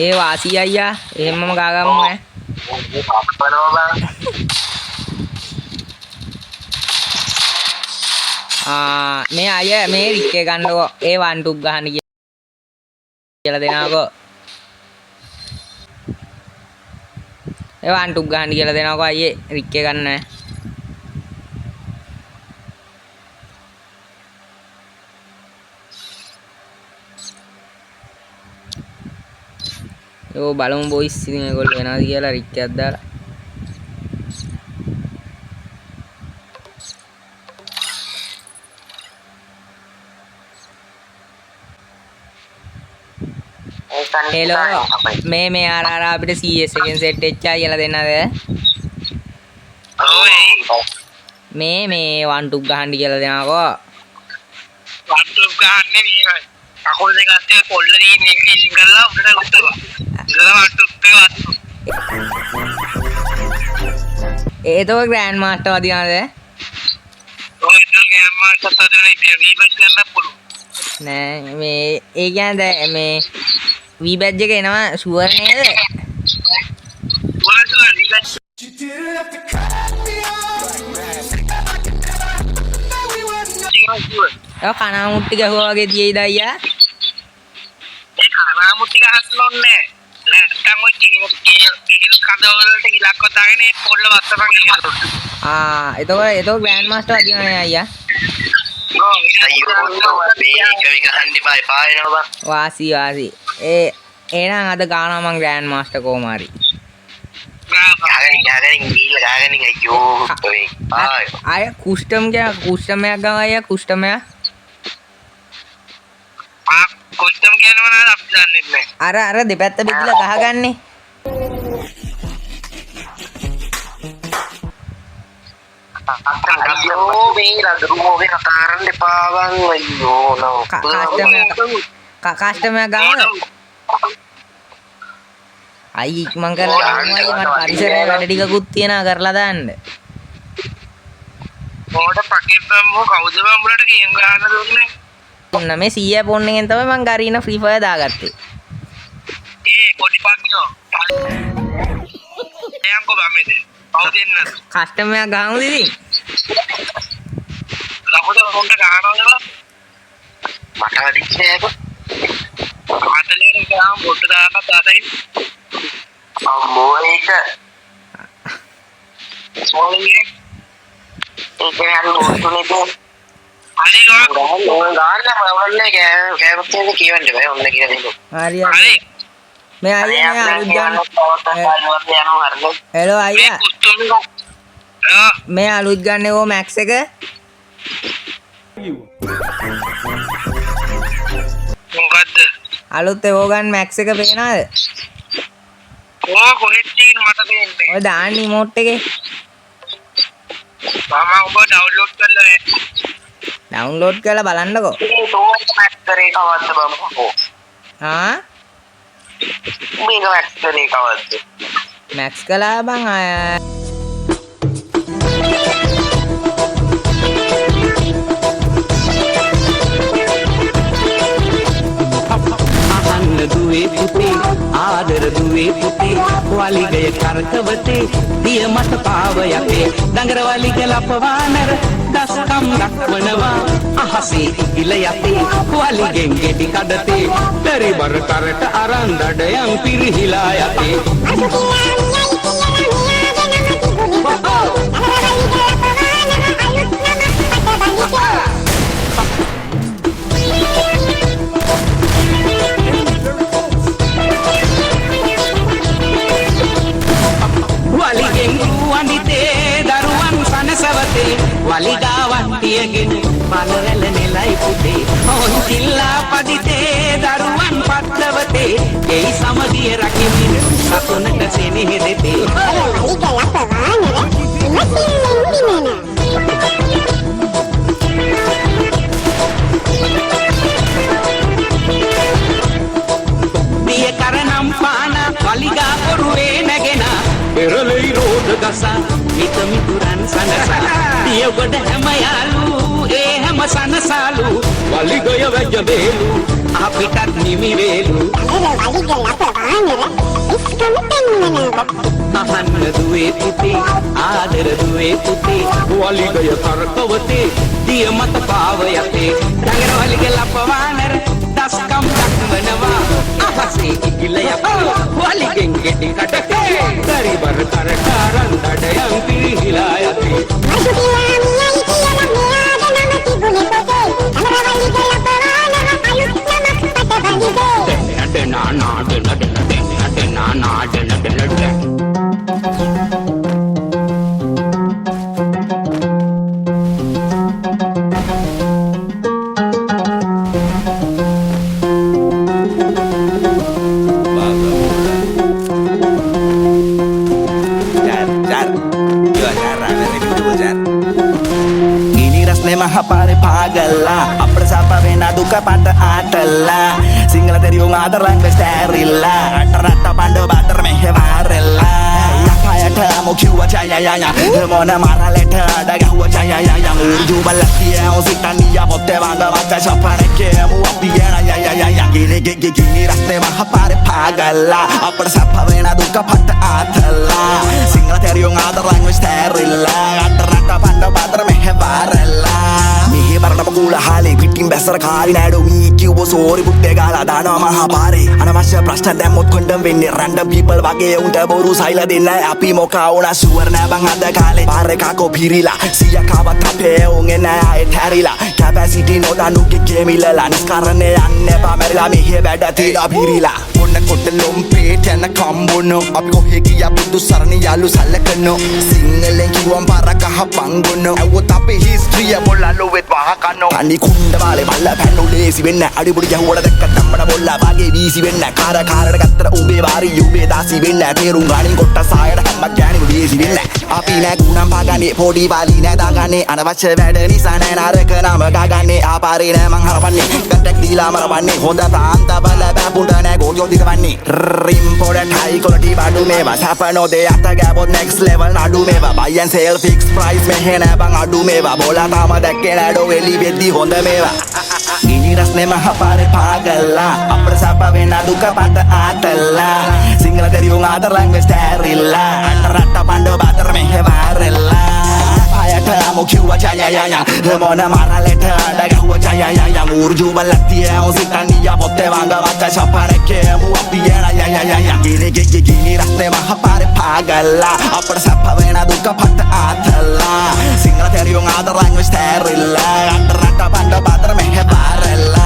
ඒ වාසි අයියා එහෙමම ගාගමු ඈ. මේ අය මේ රික්කේ ගන්නකො ඒ වන් ටුක් ගහන්න කියලා දෙනකො. ඒ වන් ටුක් ගහන්න කියලා දෙනකො අයියේ රික්කේ ගන්න. යෝ බලමු බොයිස් ඉතින් ඒගොල්ලෝ එනවාද කියලා රික්කයක් දාලා. හෙලෝ මේ ආර අපිට CS එකෙන් සෙට් වෙච්චා කියලා දෙන්නද? මේ වන් ටුක් ගහන්න කියලා දෙනකො. වන් ටුක් ගහන්නේ මේ අකුල් දෙක අස්සේ පොල්ලරින් එක කිලින් කරලා උඩට උත්තර. ඒතෝ ග්‍රෑන්ඩ් මාස්ටර් වදිනාද? ඔය ග්‍රෑන්ඩ් මාස්ටර් තදරේ ඉතින් වීබැච් ගන්න පුළුවන්. නෑ මේ ඒ කියන්නේ මේ වී බැජ් එක එනවා ෂුවර් නේද? ෂුවර් වීබැච්. ඔය කනාමුට්ටි ගහුවා වගේ තියෙයිද අයියා? ඒ කනාමුට්ටි ගහන්න ඕනේ. නැත්තම් ඔය කේල් කඩවලට ගිලක්ව දාගෙන ඒ පොල්ල වස්සපන් ඒකට. එතකොට ග්‍රෑන්ඩ් මාස්ටර් වදිනානේ අයියා. වාසි එහෙනම් අද ගානවා මං ග්‍රෑන්ඩ් මාස්ටර් කොහොම හරි. අය කුස්ටම් එකක් ගම අයියා කුස්ටම් එකක්. කුස්ටම් කියනවා නේද අපි දන්නේ නැහැ. අර දෙපැත්ත බෙදලා ගහගන්නේ. අයියෝ මේ රදරුමෝගේ කතාරන්න එපා බං අයියෝ නෝ. කස්ටමර් ගාන අයි මං කරලා ගන්නවා මට පරිසරයේ වැඩ ටිකකුත් තියනවා කරලා දාන්න. මොකට පකෙට්ටම් කවුද බම්බුලට ගේම් ගන්න දුන්නේ? ඔන්න මේ 100 පොන් එකෙන් තමයි මං ගරීන ෆ්‍රී ෆයර් දාගත්තේ. ඒ පොඩි පක්කියෝ. එයන්කෝ බම්මේද? කවුද එන්නද? කස්ටමර් ගාමුද ඉතින්? ලකුද මොන්ට ගහනවද? මට වැඩිච්චේ ඒක. අතලෙන් ගාම් බොට දාන්න තාතයි. අම්මෝ ඒක. සෝලියේ. ඒක යන මොතුනේ හරි ගාන්න මවන්නේ කෑමත් කියවන්න බෑ ඔන්න කියලා දෙන්න. හරි හරි. මේ අයියා අලුත් ගන්න. හෙලෝ අයියා. මේ අලුත් ගන්නේ ඕ මැක්ස් එක. මොකද්ද? අලුත් ඒවෝගන් මැක්ස් එක පේනවද? කොහෙද තියෙන්නේ මට දෙන්නේ. ඔය දාන්න රිමෝට් එකේ. මම ඔබ ඩවුන්ලෝඩ් කරලා නැහැ. ඩවුන්ලෝඩ් කරලා බලන්නකෝ. මේ ටෝච් මැක්ස් කරේ කවද්ද බම්කෝ? මේක මැක්ස් කරේ කවද්ද? මැක්ස් කළා බං දුවේ පුතේ ආදර දුවේ පුතේ වලිගය කරකවතේ දිය මත පාව යතේ දඟර වලිග ලපවානර දස්කම් දක්වනවා අහසේ ඉගිල යතේ වලිගෙන් ගෙඩි කඩතේ පරිබර කරට අරන් දඩයන් පිරිහිලා යතේ වලිගාවට්ටියගෙන බලවැල නෙලයි පුතේ ඔන්චිල්ලා පදිතේ දරුවන් පත්ලවතේ එයි සමගිය රකිමින් සතුනට සෙනෙහෙ දෙතේ දිය කරනම් පාන වලිගා පොරුවේ නැගෙන පෙරලෙයි රෝධ ගසා මිත මිතුරන් සනසා දිය ගොඩ හැම යාලු ඒ හැම සනසාලු වලිගය වැජ බේලු අපිටත් නිමි වේලු අහන්න දුවේ පුතේ ආදර දුවේ පුතේ වලිගය කරකවතේ දිය මත පාව යතේ දඟර වලිග ලපවානර දස්කම් දක්වනවා අහසේ ඉගිල යපා වලිගෙන් ගෙඩි කටකේ දරිබර කරකාරන් දඩයන් පිරිහිලා යතේ Mahapare pagala අපට සප වෙන දුක පට ආතලා සිංහල තෙරියුන් ආදරංග ස්ටෑරිල්ලා අටරට බණ්ඩ බතර මෙහෙවාරෙල්ලා යකයට මොකිව්ව චයයය මොන මරලෙට අඩගහුව චයයය උර්ජු බල්ලතිය ඔසිතනිය පොත්තේ වංග වච්ච සපරකේ මුවපියන යයය ගිනි රස්නේ මහපාරේ පාගල්ලා අපට සප වෙන දුක පට ආතලා සිංහල තෙරියුන් ආදරංග ස්ටෑරිල්ලා අටරට බණ්ඩ බතර මෙහෙවාරෙල්ලා මෙහෙ බරටම කුල හාලේ පිටින් බැස්සර කාරි නෑඩෝ මී කිව්ව සෝරි පුත්තේ ගාලා දානවා මහා පාරේ අනවශ්‍ය ප්‍රශ්න දැම්මොත් කොණ්ඩම් වෙන්නේ රැන්ඩම් පීපල් වගේ උන්ට බොරු සයිල දෙන්න අපි මොකා වුණා ෂුවර් නෑ බං අද කාලේ පාරේ කාකෝ පිරිලා සිය කාවත් අපේ උන්ගේ නෑ ආයෙත් හැරිලා කැපැසිටි නොදන්නුගේ ගෙමිලලා නිස්කරණේ යන්න එපා මැරිලා මෙහෙ වැඩ තියලා පිරිලා ඔන්න කොට ලොම්පේට යන කම්බොනෝ අපි කොහෙ ගියා බුදු සරණ යාළු සල්ලකනෝ සිංහලෙන් කිව්වම් පාරක හපංගොනෝ ඇව්වොත් අපේ හිස්ට්‍රිය මොල්ලා වෙත් වහකනෝ අනි කුණ්ඩ මාලේ මල්ල පැන්නු ලේසි වෙන්න අඩිපොඩි ගැහුවට දැක්ක ධම්මන බොල්ලා වාගේ වීසි වෙන්න කාරට ගත්තට උඹේ වාරි යුබේ දාසි වෙන්න තේරුම් ගානින් කොට සායට හැමක් ගෑනිම වීසි වෙන්න අපි නෑ ගුණම් පාගන්නේ පොඩි පාලි නෑ දාගන්නේ අනවශ්‍ය වැඩ නිසා නෑ නරක නම ගාගන්නේ ආපාරේ නෑ මං හරපන්නේ කන්ටැක්ට් දීලා මරවන්නේ හොඳ තාන්ත බල බැපුන්ට නෑ ගෝලියෝ දිගවන්නේ රිම් පොඩ හයි ක්වොලිටි බඩු මේවා සපනෝ දෙය අත ගෑවොත් next level නඩු මේවා buy and sell fixed price මෙහෙ නෑ බං අඩු මේවා බෝලා තාම දැක්කේ නෑඩෝ එලි වෙද්දි හොඳ මේවා ගිනි රස්නේ මහපාරේ පාගල්ලා අපට සප වෙන දුක පට ආතල්ලා සිංහල තෙරියුන් ආදරංග ස්ටෑරිල්ලා අටරට බණ්ඩ බතර මෙහෙවාරෙල්ලා පායට මොකිව්ව චයයය මොන මරලෙට අඩගහුව චයයය උර්ජු බල්ලතිය ඔසිතනිය පොත්තේ වංග වච්ච සපරකේ මුවපියන යයය ගිනි රස්නේ මහපාරේ පාගල්ලා අපට සප වෙන දුක පට ආතල්ලා Sinhala තෙරියුන් ආදරංග ස්ටෑරිල්ලා අටරට බණ්ඩ බතර මෙහෙවාරෙල්ලා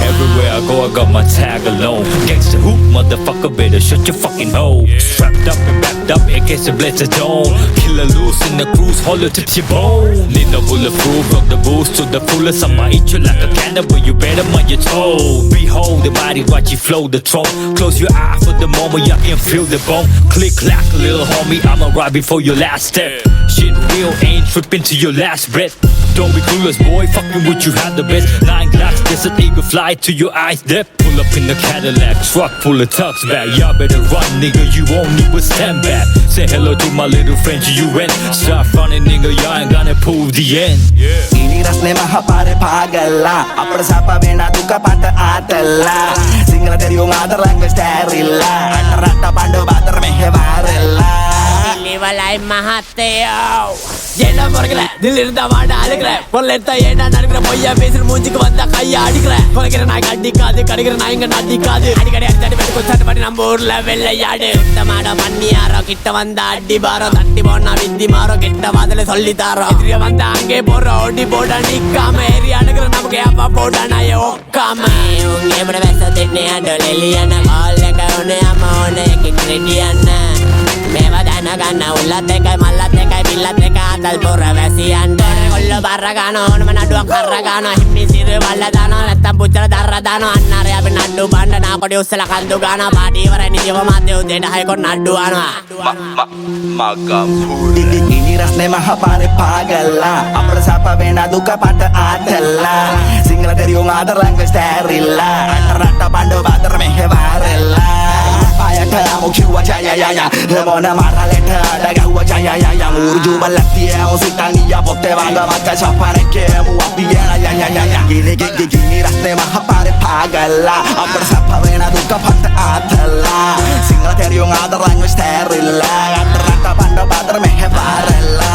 Everywhere I go, I got my tag alone. Gangsta hoop, motherfucker, better shut your fucking hole. Strapped up and wrapped up against the blades of dawn. Killer loose in the cruise, hollow tips your bone. Need no bulletproof, rock the boost to the fullest. I'ma eat you like a cannibal, you better mind your toe. Behold the body, watch you flow the throne. Close your eye for the moment, you can feel the bone. Click, clack, little homie, I'ma ride before your last step. Shit real, ain't tripping to your last breath. Don't be clueless, boy, fucking with you had the best. 9 glass, desert eagle, fly to your eyes depth. Pull up in the Cadillac, truck full of tucks back. Y'all better run, nigga, you won't even stand back. Say hello to my little friend, UN. Start running, nigga, y'all ain't gonna prove the end. ගිනි රස්නේ මහපාරේ පාගල්ලා අපට සප වෙන දුක පට ආතල්ලා සිංහල තෙරියුන් ආදරංග ස්ටෑරිල්ලා අටරට බණ්ඩ බතර මෙහෙවාරෙල්ලා இவளை மகத்தையோ என்ன பொறுக்கல தில் இருந்தா வாட அழுக்கிற பொருள் எடுத்தா ஏண்டா நடக்கிற பொய்யா பேசுற மூஞ்சிக்கு வந்தா கையா அடிக்கிற குறைக்கிற நாய்க்கு அடிக்காது கடிக்கிற நாய்ங்க அடிக்காது அடிக்கடி அடிச்சாடி வெட்டு கொச்சாட்டு பண்ணி நம்ம ஊர்ல வெள்ளையாடு சுத்தமாட பண்ணியாரோ கிட்ட வந்தா அடி பாரோ தட்டி போனா விந்தி மாறோ கிட்ட வாதல சொல்லி தாரோ எதிரிய வந்தா அங்கே போற ஓடி போட நிக்காம ஏறி அணுகிற நமக்கு ஏப்பா போட நாய ஒக்காம உங்க எப்படி பேச தின்னே அடோல் எலியான கால கவுனே அம்மா உன்னை கிரெடியான මේවා දැනගන්න උල්ලත් එකයි මල්ලත් එකයි පිල්ලත් එක අතල් පුරවැසියන්ට කොල්ල බර ගන්න ඕනම නඩුවක් කර ගන්න හිම්මි සිර වල්ල දානවා නැත්තම් පුච්චල දර දානවා අන්නරේ අපි නඩු බණ්ඩ නාකොඩි උස්සලා කන්දු ගන්නවා පාටි ඉවරයි නිදිව මාතේ උදේට හයකොත් නඩු අනවා මගම් ගිනි රස්නේ මහපාරේ පාගල්ලා අපට සප වෙන දුක පට ආතල්ලා සිංහල තෙරියුන් ආදරංග ස්ටෑරිල්ලා අටරට බණ්ඩ බතර මෙහෙවාරෙල්ලා පායට මොකිව්ව චයයය මොන මරලෙට අඩගහුව චයයය උර්ජු බල්ලතිය ඔසිතනිය පොත්තේ වංග වච්ච සපරකේ මුවපියන යයය ගිනි රස්නේ මහපාරේ පාගල්ලා අපට සප වෙන දුක පට ආතල්ලා Yung adarang is terilla Adarata panda badar mehe barella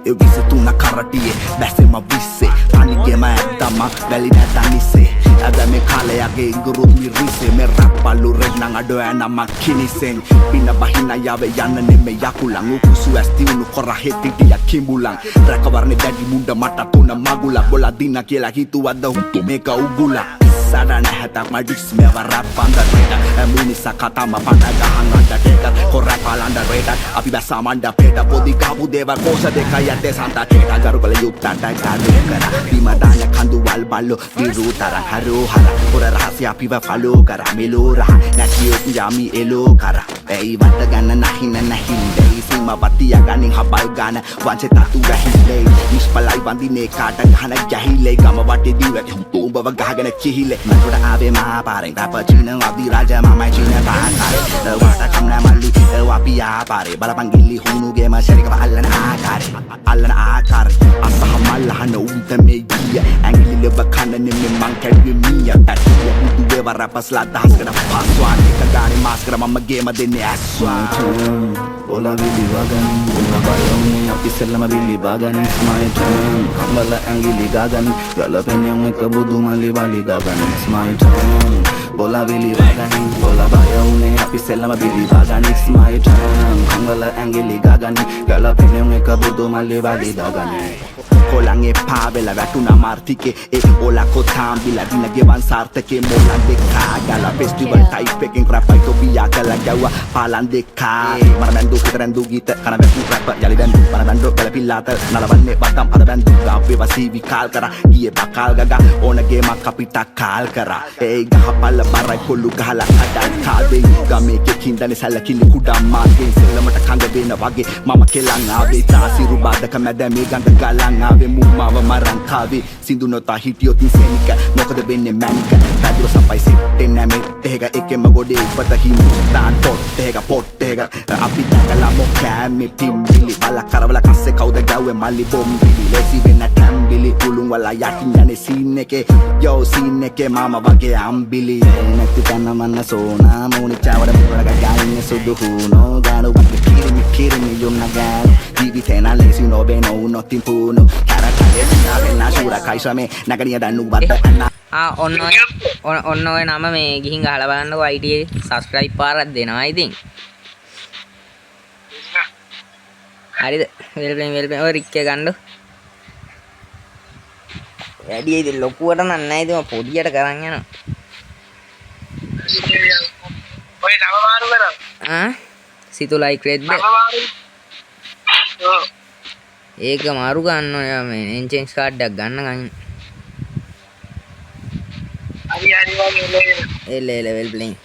Eu disse tu na karatie, bässe ma visse Anike mä ättämä, välinätä nisse Ätä me kaleage, gurut mi rise Me rappallu regnang adoäänä mä kinisen Pinna bahina jave janna nemme jakulang Ukusu ästiunu kora hetiti ja kimbulang Räkavarne daddy munda mata tuna magula Bola dina kiela hitu adda huttu meka ugula Sada nähdä mä dismeva rappanda reita Munissa katama panaga hanganda teka Ko rappalanda reita Api vässä manda peta Podi kapu deva kosa deka jätte santa teka Garukale juttaa täksää dukara Pimadanya kandu walballo Viru tarang haru hara Kore rahasia piva falu kara Milu raha Näkiöt jami elu kara Ei vatta ganna nahina nahindei Sima vatia ganing habal gana Vanse tatu rahilei Mispalai vandine kaata gana jahilei Gama vate diwek Umbava gahagana kihile Majuda ave ma pareng Tapa china wabdi raja mamai china taatare Wata kamna mali wapi apare Bala panggili hunu gema syari kapa allan akare Asa hamalla hana unta megia Angili leba kana nime mangkat gemiya Tati ya budu weva rapas lata haskara Paswan Eka gani maskara mama gema dene aswan Bola vili wagani Bola bayoni Api selama vili bagani It's my turn Kambala angili gagani Gala penyang eka budu mali bali gagani It's my turn Bola vili wagani Bola bayoni Api selama vili bagani It's my turn Kambala angili gagani Gala penyang eka budu mali bali gagani Kolange pavela vätuna martike Ola kotambila dina gevan sarteke Molan deka Gala festival taipeken Krapaito biyakala jawa palan deka Marabendo kitarandu gita Kana vätu krapa jali bendu Marabendo gala pillata Nalavanne batam ada bendu Gawe vasivi kal kara Gie bakal gaga Ona gema kapita kal kara Ei gahapala barai kollu gahala kadal kalbe Game ke kindane sala kili kudama Selamata kanga bena wage Mama kelang ave Tasiru badaka madame ganda galang ave Mumava marangkavi Sindu nota hitiyot senika Mokada benne manika Padro sampai sitten näme Tehega eke magode Upata himustaan Pottehega Api takala mokäämme timbili Vala karavalla kasse kauda gawe malli bombili Lesi venä tämbili Kulun wala yakin jane sineke Yo sineke mama vage ambili Netti tänna manna soona Muuni chawada muraga gaine sudu huno Gano vake kirimi yunna gano Vivi tena lesi no beno unotin puno ඔන්න ඔය නම මේ ගිහින් ගහලා බලන්නකෝ ITA subscribe පාරක් දෙනවා ඉතින් හරිද වෙල් ඔය රික් එක ගන්නකො වැඩි ඉතින් ලොකුවට නම් නැහැ ඉතින් පොඩියට කරන් යනවා ඔය නම මාරු කරා සිතු ලයික් රෙඩ් ඒක මාරු ගන්න ඕනේ මේ එන්චෙන්ස් කාඩ් එකක් ගන්න ගන්න හරි වගේ එල වෙල් ප්ලේයින්